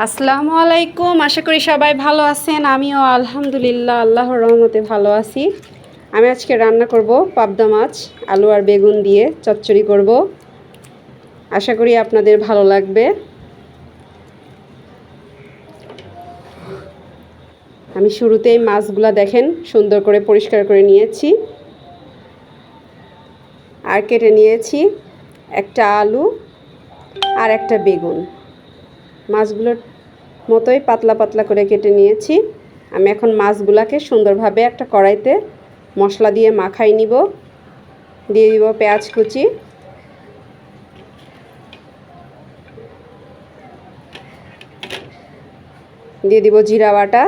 আসসালামু আলাইকুম। আশা করি সবাই ভালো আছেন। আমিও আলহামদুলিল্লাহ আল্লাহর রহমতে ভালো আছি। আমি আজকে রান্না করব পাবদা মাছ, আলু আর বেগুন দিয়ে চচ্চড়ি করব। আশা করি আপনাদের ভালো লাগবে। আমি শুরুতেই মাছগুলা দেখেন সুন্দর করে পরিষ্কার করে নিয়েছি আর কেটে নিয়েছি একটা আলু আর একটা বেগুন। মাছগুলোর মতোই পাতলা পাতলা করে কেটে নিয়েছি। আমি এখন মাছগুলাকে সুন্দরভাবে একটা কড়াইতে মশলা দিয়ে মাখাই নিব। দিয়ে দিব পেঁয়াজ কুচি, দিয়ে দিব জিরা বাটা,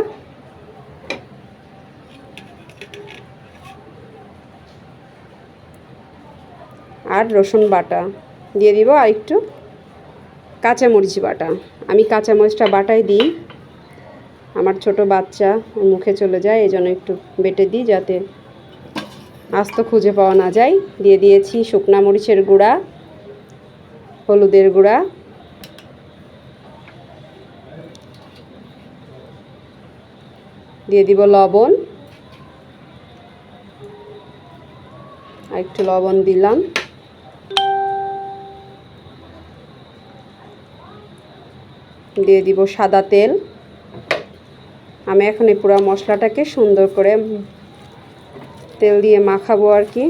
আর রসুন বাটা, দিয়ে দিব আর একটু কাঁচামরিচ বাটা। আমি কাঁচামরিচটা বাটাই দিই, আমার ছোট বাচ্চা মুখে চলে যায়, এই জন্য একটু বেটে দিই যাতে আস্ত খুঁজে পাওয়া না যায়। দিয়ে দিয়েছি শুকনা মরিচের গুঁড়া, হলুদের গুঁড়া, দিয়ে দিব লবণ, আর একটু লবণ দিলাম, দিয়ে দিব সাদা তেল। আমি এখন এই পুরো মশলাটাকে সুন্দর করে তেল দিয়ে মাখাবো, আর কি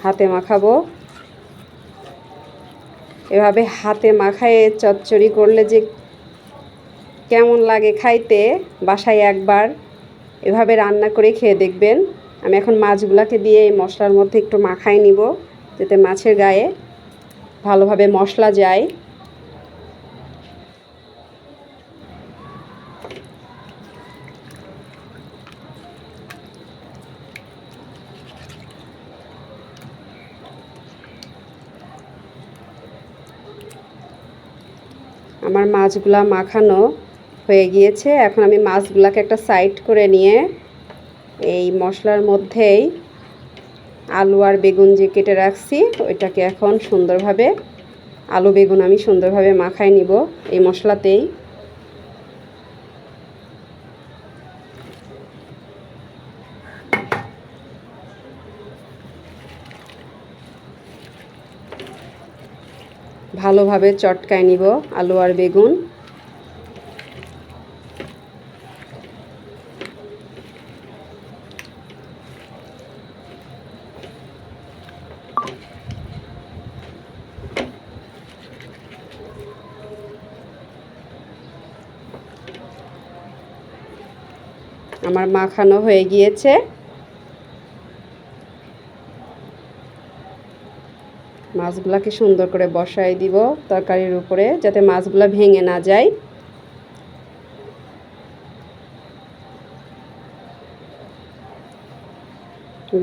হাতে মাখাবো। এভাবে হাতে মাখায় চচ্চড়ি করলে যে কেমন লাগে খাইতে, বাসায় একবার এভাবে রান্না করে খেয়ে দেখবেন। আমি এখন মাছগুলোকে দিয়ে এই মশলার মধ্যে একটু মাখাই নিব যাতে মাছের গায়ে ভালোভাবে মশলা যায়। আমার মাছগুলা মাখানো হয়ে গিয়েছে। এখন আমি মাছগুলাকে একটা সাইড করে নিয়ে এই মশলার মধ্যেই আলু আর বেগুন যে কেটে রাখছি ওইটাকে এখন সুন্দরভাবে আলু বেগুন আমি সুন্দরভাবে মাখাই নিব এই মশলাতেই। ভালোভাবে চটকায় নিব আলু আর বেগুন। আমার মাখানো হয়ে গিয়েছে। মাছগুলাকে সুন্দর করে বসাই দিব তরকারির উপরে যাতে মাছগুলা ভেঙে না যায়।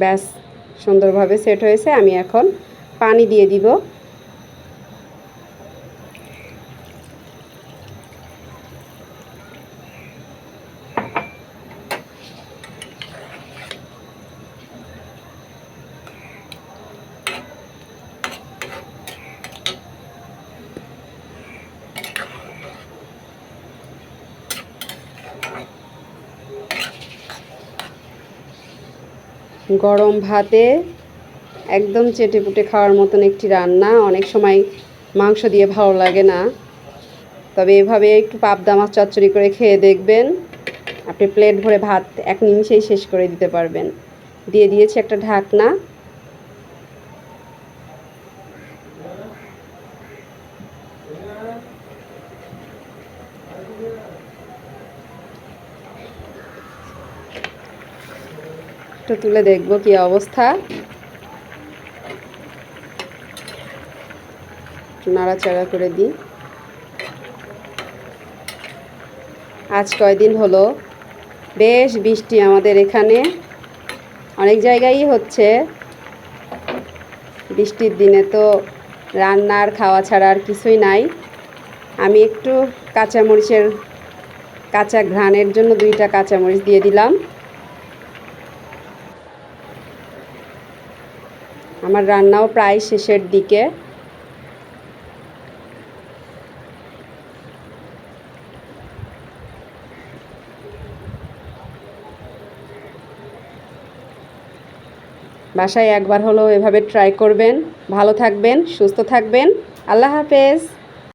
ব্যাস, সুন্দরভাবে সেট হয়েছে। আমি এখন পানি দিয়ে দিব। গরম ভাতে একদম চেটেপুটে খাওয়ার মতন একটি রান্না। অনেক সময় মাংস দিয়ে ভালো লাগে না, তবে এভাবে একটু পাবদা মাছ চচ্চড়ি করে খেয়ে দেখবেন, আপনি প্লেট ভরে ভাত এক নিমিষেই শেষ করে দিতে পারবেন। দিয়ে দিয়েছি একটা ঢাকনা। একটু তুলে দেখব কি অবস্থা। নাড়াচাড়া করে দিই। আজ কয়দিন হলো বেশ বৃষ্টি আমাদের এখানে, অনেক জায়গায়ই হচ্ছে। বৃষ্টির দিনে তো রান্নার খাওয়া ছাড়া আর কিছুই নাই। আমি একটু কাঁচামরিচের কাঁচা ঘ্রাণের জন্য 2টা কাঁচামরিচ দিয়ে দিলাম। আমার রান্নাও প্রায় শেষের দিকে। বাসায় একবার হলেও এভাবে ট্রাই করবেন। ভালো থাকবেন, সুস্থ থাকবেন। আল্লাহ হাফেজ।